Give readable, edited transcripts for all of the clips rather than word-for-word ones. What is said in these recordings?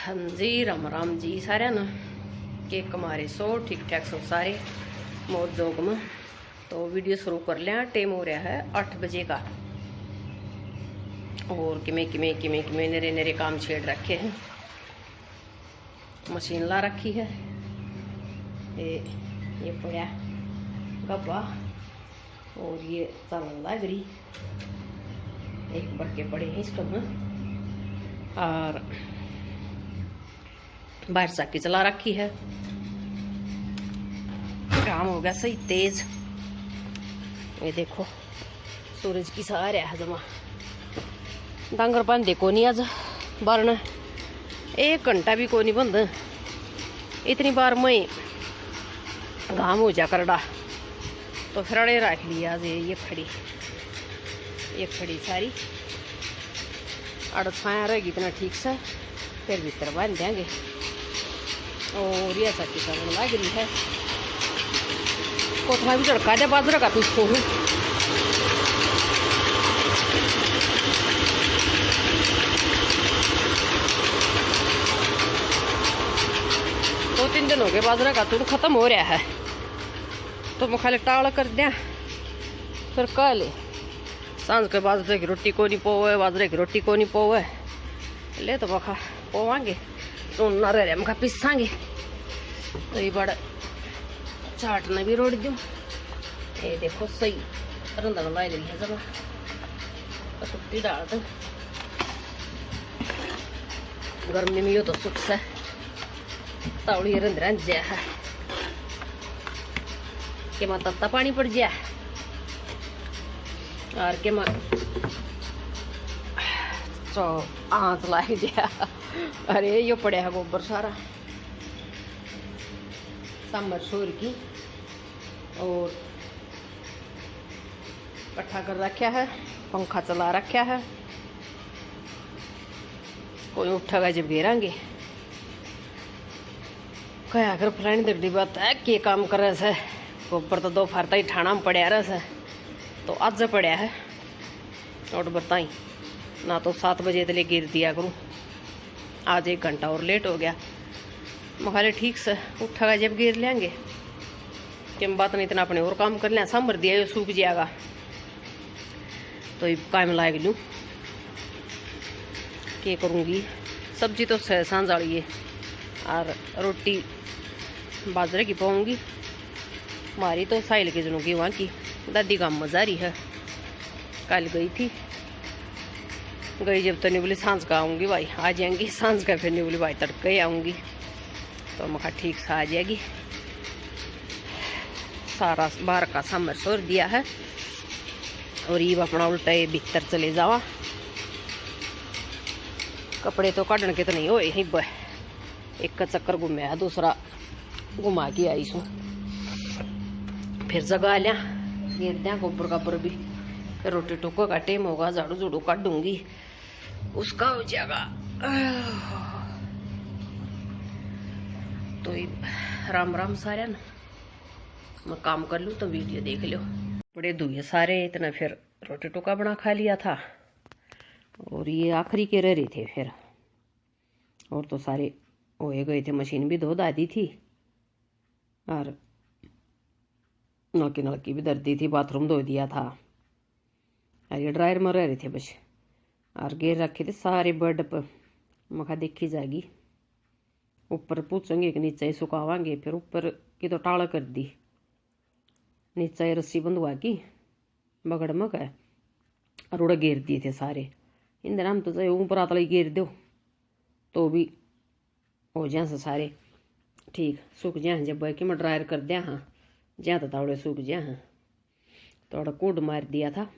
हाँ जी, राम राम जी सारे ना के कमारे सो ठीक ठाक सो सारे मौज जोग में। तो वीडियो शुरू कर लिया। टाइम हो रहा है 8 बजे का और किमें किमें किमें किमें नरे नरे काम छेड़ रखे हैं। मशीन ला रखी है, ये पड़ा गब्बा और ये चलन लग रही एक बड़के पड़े हैं इसको में। और बाहर साकी चला रखी है। काम हो गया सही तेज। ये देखो सूरज की सारे है जमा। डांगर बांधे को नहीं आज बारना 1 घंटा भी को नहीं बंद। इतनी बार मैं घाम हो जा करड़ा तो फिर अड़े रख लिया आज। ये खड़ी सारी अड़ छाया रहेगी इतना ठीक से फिर भीतर बांध देंगे। और ये ऐसा किसान लग रही है। कोठा भी चढ़का दे बाजरा का पीस को 2-3 दिन हो गए बाजरा का तुम खत्म हो रहा है। तो मैं खाली टाल कर दिया फिर कल सांझ के बाजरे की रोटी को नहीं पोवे, बाजरे की रोटी को नहीं पोवे ले तो मखा पोवांगे सुन ना रहे मखा पिसांगे। तो ये बड़ा चाट ने भी रोड़ दूँ। ये देखो सही रंधन लाई रही है जब कुट्टी डाल दो। गर्मी में यो तो सुख से तावड़ी रंधरा जा है के मां तत्ता पानी पड़ जा और के मां तो आंच लाई दिया। अरे यो पड़ा है गोबर सारा सामर छोर की और इकट्ठा कर रखा है। पंखा चला रखा है। कोई उठेगा जब घेरांगे क्या कर फ्रेंड दगड़ी बात है के काम कर रहे से। गोबर तो 2 फरता ही ठाणा में पड़ा रहा है तो आज पड़ा है। और बताई ना तो 7 बजे तले गिर दिया करूँ। आज 1 घंटा और लेट हो गया। मखाले ठीक से उठेगा जब गिर लेंगे कि बात नहीं इतना अपने और काम कर लें। सांभर दिया ये सूख जाएगा तो ये काम लाग लूँ क्या करूँगी। सब्जी तो सांझ वाली है और रोटी बाजरे की पाऊँगी। हमारी तो साहिल के जनों की वहाँ की दादी काम मजा रही है। कल गई जब तो नहीं बोली सांझ का आऊँगी भाई आ जाएंगी। सांझ का फिर नहीं बोली भाई तड़के ही आऊँगी तो मखा ठीक से आ जाएगी। सारा बाहर का सामर छोड़ दिया है और ये अपना उल्टा ये भीतर चले जावा। कपड़े तो काटने के तो नहीं हो एक का चक्कर घूमे है दूसरा घुमा के आई सू फिर जगा लिया घेर दिया गोबर काबर भी। फिर रोटी टोको का टाइम होगा झाड़ू झूड़ू काटूंगी उसका हो जाएगा। तो राम राम सारे ना मैं काम कर लूँ तो वीडियो देख लो। बड़े धुए सारे इतना फिर रोटी टोका बना खा लिया था और ये आखिरी के रह रहे थे फिर और तो सारे होए गए थे। मशीन भी धो दी थी और नलकी भी दर्दी थी। बाथरूम धो दिया था और ये ड्रायर में रह रहे थे बस और घेर रखे थे सारे बेड पर। मखा देखी जाएगी ऊपर पूछेंगे कि नीचे ही सुखावांगे। फिर ऊपर की तो टाल कर दी नीचे रस्सी बंधवा की बगड़ में का और उड़ा घेर दिए थे सारे। इंदर हम तो चाहे ऊपर आतला ही घेर दो तो भी हो जाए से सारे ठीक सूख जाए। जब कि मैं ड्रायर कर दिया हाँ जहाँ तो तावड़े सूख जाए हाँ थोड़ा कूड मार दिया था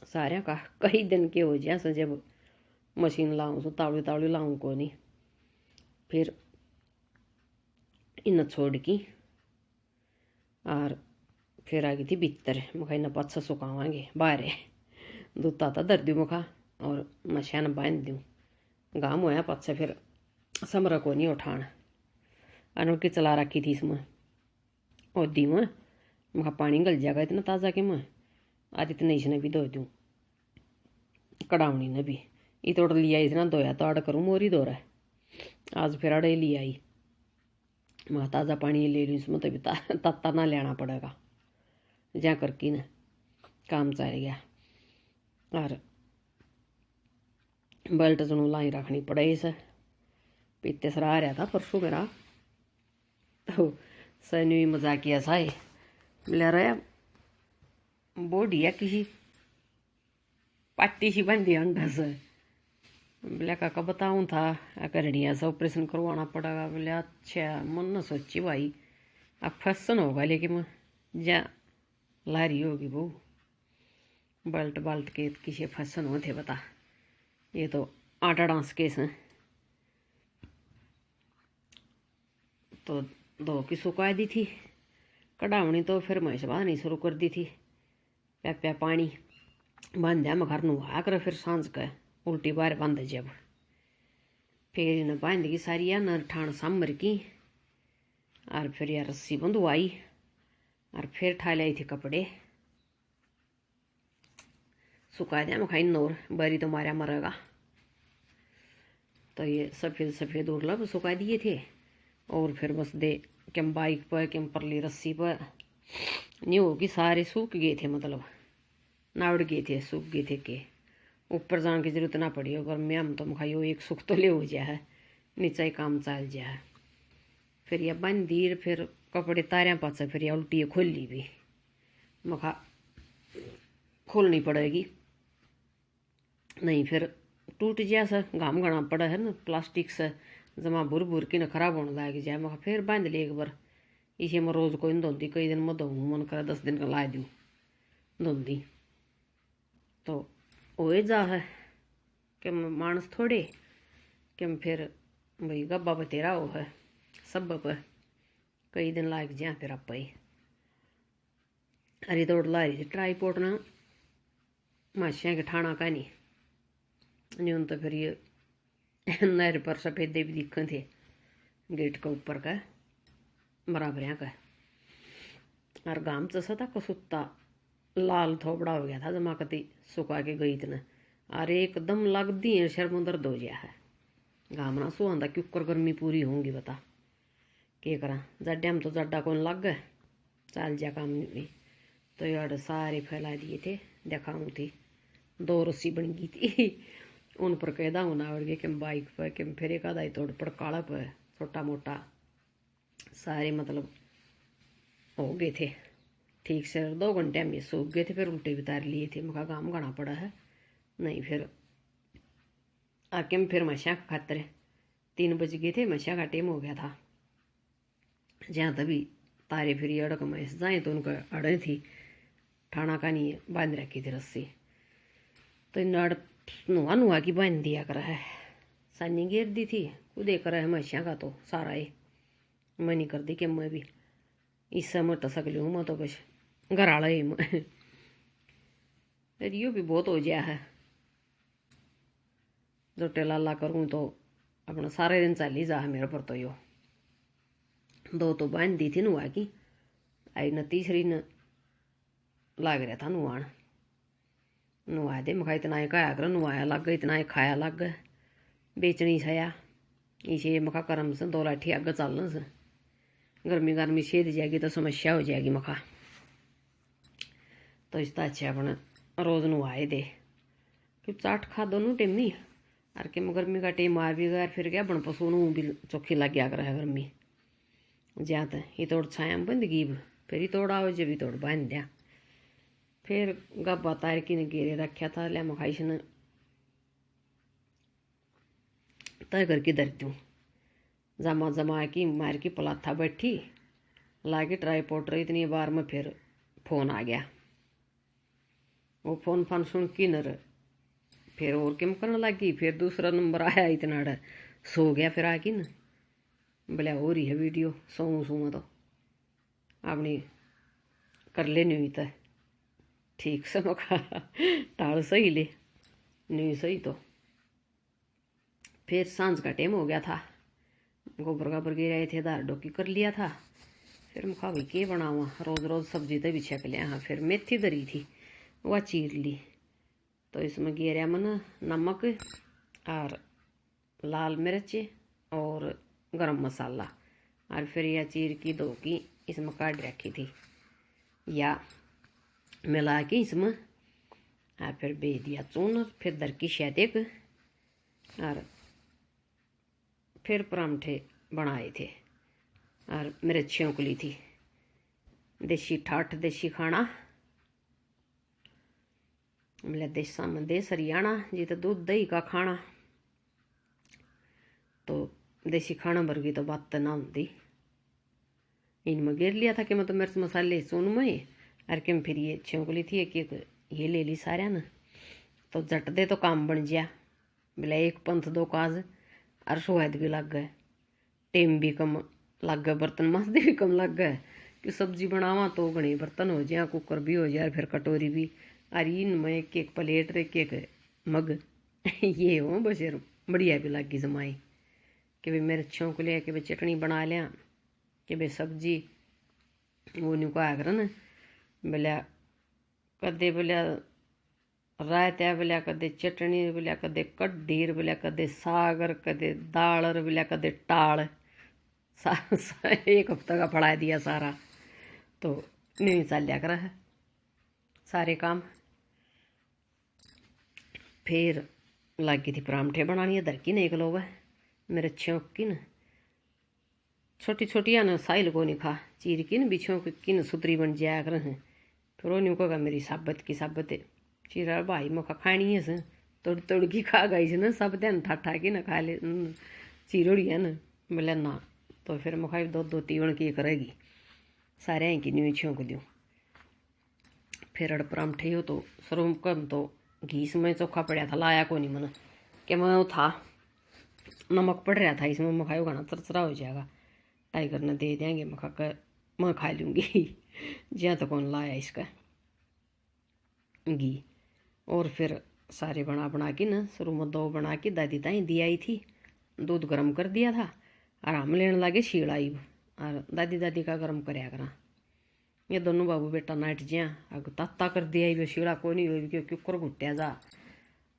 सारे का। कई दिन के हो जाए से जब मशीन लाऊं तो तावड़ी लाऊं को नहीं। फिर इन छोड़ की और फिर आ गई थी भीतर। मखा न पाछा सुखावांगे बाहर दूता था दर्दी मखा और मशान बांध दूँ। घाम होया पाछा फिर समरा को नहीं उठाना अनोखी चला रखी थी इसमें ओदी में। मखा पानी गल जाएगा इतना ताज़ा कि मैं आज इतना इसने भी धो दूँ कड़ावनी ने भी ये तोड़ लिया इतना धोया तो आड़ करूँ मोरी धो रहा है। आज फिर अड़ेली आई, मैं ताज़ा पानी ले लूँ, इसमें तो भी तत्ता ना लेना पड़ेगा, जा करके ना काम चल गया। और बेल्ट चुनू लाई रखनी पड़े इसे, पीते सर आ रहा था परसों मेरा, तो सैन भी मजाकिया सा है, मिला रहा बॉडी है किसी पाटी सी बंदी अंडा से, बोले काका बताऊँ था करनिया से ऑपरेशन करवाना पड़ेगा। बोले अच्छा, मन न सोची भाई अब फैशन होगा, लेकिन मैं जा लारी होगी बहू, बल्ट बल्ट के किसी फैशन होते बता, ये तो आटा डांस केस हैं। तो दो की सुखा दी थी कढ़ावनी, तो फिर मैं बांधनी शुरू कर दी थी, प्या प्या पानी बांध दिया मैं घर नुहा कर, फिर सांझ का उल्टी बार बांध जब फिर इन्हें बांध की सारी या नर ठाण सामर की, और फिर यार रस्सी बंधवाई, और फिर ठा लाई थी कपड़े सुखा दिया मैं खाई नोर बरी तो मारा मरेगा। तो ये सफ़ेद सफ़ेद उड़लब सुखा दिए थे, और फिर बस दे कम बाइक पर कम परली रस्सी पर नहीं होगी, सारे सूख गए थे, मतलब नावड़ गए थे, सूख गए थे के ऊपर जाने की जरूरत ना पड़ी, अगर मैं हम तो खाइयो एक सुख तो ले हो जाए है, नीचा ही काम चल जाए। फिर यह बन दी, फिर कपड़े तारिया पास, फिर यह उल्टी खोली भी मखा खोलनी पड़ेगी, नहीं फिर टूट जाए सर, घाम घना पड़ा है ना प्लास्टिक से, जमा भुर भुर के न खराब होने लग जाए। मैं फिर बांध ली एक बार, इसे मैं रोज़ कोई धोती, कई दिन मैं धोऊँ, मन करे 10 दिन का ला दूँ धोती, तो हो जा है कि मानस थोड़े कि फिर भाई गब्बा पर तेरा हो है सब पर कई दिन लाग जा, फिर आप ही अरे दौड़ ला रही थी ट्राईपोर्ट ना माशिया के ठाणा का नहीं तो फिर ये नहर पर सफ़ेदे भी दिखे थे गेट के ऊपर का बराबर का, और गाम चसा था कसुत्ता लाल थोबड़ा हो गया था जमा कती सुखा के गई इतना, अरे एकदम लगती है शर्म दर्द हो गया है, घाम ना सुहांदा क्योंकर गर्मी पूरी होंगी बता के करा, जड्डे में तो जड्डा कौन लग गए चाल जा काम नहीं, तो यार सारे फैला दिए थे, दिखाऊँ थी 2 रस्सी बन गई थी उन पर कैदा होना और कि बाइक पर कि फिर एक आधा ही तोड़ पड़ काला पर छोटा मोटा सारे मतलब हो गए थे ठीक से, 2 घंटे में सूख गए थे, फिर उल्टे भी तार लिए थे, मका काम घना पड़ा है, नहीं फिर आके फिर मशा खातर 3 बज गए थे, मशा का टाइम हो गया था, जहाँ तभी तारे फिर अड़क मैस जाए तो उनका अड़े थी ठाणा का नहीं बांध रखी थी रस्सी, तो इन अड़ नुआ नुआ की बांध दिया करा है, सानी घेर दी थी कूदे करा है मशिया का, तो सारा ये मैं नहीं कर दी कि मैं भी इस समय तो सक लूँ, मैं तो बस घर आला ही मैं रियो भी बहुत हो गया है, जो टेला करूँ तो अपना सारे दिन चल ही जा है मेरे पर, तो यो 2 तो बांध दी थी नुआ की, आई न तीसरी न लाग रहा था नुआन, नुआ दे मखा इतना ही खाया कर, नुआया लग गए इतना ही खाया लग गए, बेचनी छया इसे मखा करम से 2 लाठी आगे चलने से, गर्मी गर्मी सेध जाएगी तो समस्या हो जाएगी मखा, तो इसका अच्छा अपने रोज़ नुआए दे कि चाट खा दोनों टेम नहीं, और कि गर्मी का टेम आ भी गया, फिर क्या बन पशु नू भी चौखी लग गया कर गर्मी, ज्या तो ये तोड़ छाया बंद गई, फिर ही तोड़ आओ जब ही तोड़ बांध दिया, फिर गब्बा तार की ने घेरे रखा था, लिया मखाइश ने तय करके धरती हूँ, जमा जमा की मार की पलाथा बैठी लाके ट्राईपोर्ट रही, इतनी बार में फिर फोन आ गया, वो फोन फान सुन की नर फिर और किम करने लगी, फिर दूसरा नंबर आया इतना डर सो गया, फिर आकी न बोले हो रही है वीडियो सोऊँ तो अपनी कर लेनी हुई तो ठीक से मौका टाल सही ले नहीं सही, तो फिर सांझ का टाइम हो गया था, गोबर गाबर गिराए थे, दार डोकी कर लिया था, फिर मुखा भाई के बनावा रोज़ रोज़ सब्जी तो भी छक लिया, हाँ फिर मेथी धरी थी वह चीर ली, तो इसमें गिरा मन नमक और लाल मिर्च और गरम मसाला, और फिर यह चीर की दो की इसमें काट रखी थी या मिला के इसमें, और फिर बेच दिया चून, फिर दर की शैदेक, और फिर परांठे बनाए थे और मिर्चियों को ली थी। देसी ठाठ देसी खाना, मिले देसा में देश हरियाणा जी, तो दूध दही का खाना, तो देसी खाना वर्गी तो बात ना होती। इनमें गिर लिया था कि मैं तो मिर्च मसाले सोन में, और कि फिर ये छिंकली थी एक एक ये ले ली सारा ना, तो झट दे तो काम बन गया। बोला एक पंथ दो काज, और स्वाद भी लग गए, टेम भी कम लग गए, बर्तन मांजते भी कम लग गए कि सब्जी बनावा तो घने बर्तन हो जाए, कुकर भी हो जाए, फिर कटोरी भी, और इनमें एक एक प्लेट एक एक मग ये हो बस यार बढ़िया भी लगी जमाई कि भाई मिर्चों को लिया कि भाई चटनी बना लिया, कि भाई सब्जी वो नहीं कहा कर न, बोलिया कदे बोलिया रायता, बोलिया कदे चटनी, बोलिया कदे कड्ढीर, बोलिया कदे सागर, कदे दालर, बोलिया कदे टाल, एक हफ्ता का पढ़ा दिया सारा, तो नहीं चलिया कर सारे काम। फिर लगी थी परांठे बनानी, इधर की नहीं लोग मेरे अच्छे की न छोटी छोटी न साइल को नहीं खा, चीर की न बिछों की न सुतरी बन जाया कर, फिर वो नहीं कहा मेरी साबत की साबत चीरा भाई मौका खानी है से तोड़ तोड़ की खा गई न सब दिन ठा की न खा ले चीरोड़ी है न, बोले ना, तो फिर मुखाई दो तीवण की करेगी सारे की न्यू छोंक दूँ। फिर अड़ परांठे हो तो सरोम कम तो घी में चोखा पड़ा था, लाया को नहीं मन कि मैं वो था नमक पड़ रहा था इसमें, मखाई खाना चरचरा हो जाएगा, टाइगर ने दे देंगे, मखा कर मैं खा लूँगी जहाँ तो कौन लाया इसका घी। और फिर सारे बना के ना शुरू में दो बना के दादी ताई दी आई थी, दूध गर्म कर दिया था, और हम लेने लगे शीड़ाई, और दादी दादी का गर्म कराया करा, ये दोनों बाबू बेटा नाइट ज्या अग ताता कर दिया ही शीड़ा को नहीं हुई क्योंकि कुकर घुट्या जा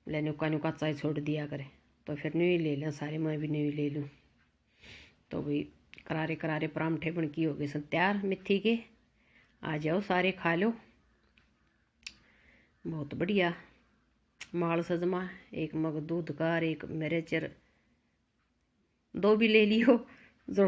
ले नुका नुका चाय छोड़ दिया करे, तो फिर न्यू ले लें सारे, मैं भी न्यू ले लूँ। तो भाई करारे करारे परांठे बन की हो गए सन तैयार मेथी के, आ जाओ सारे खा लो, बहुत बढ़िया माल सजमा, एक मग दूध का, एक मेरे चिर दो भी ले लियो जो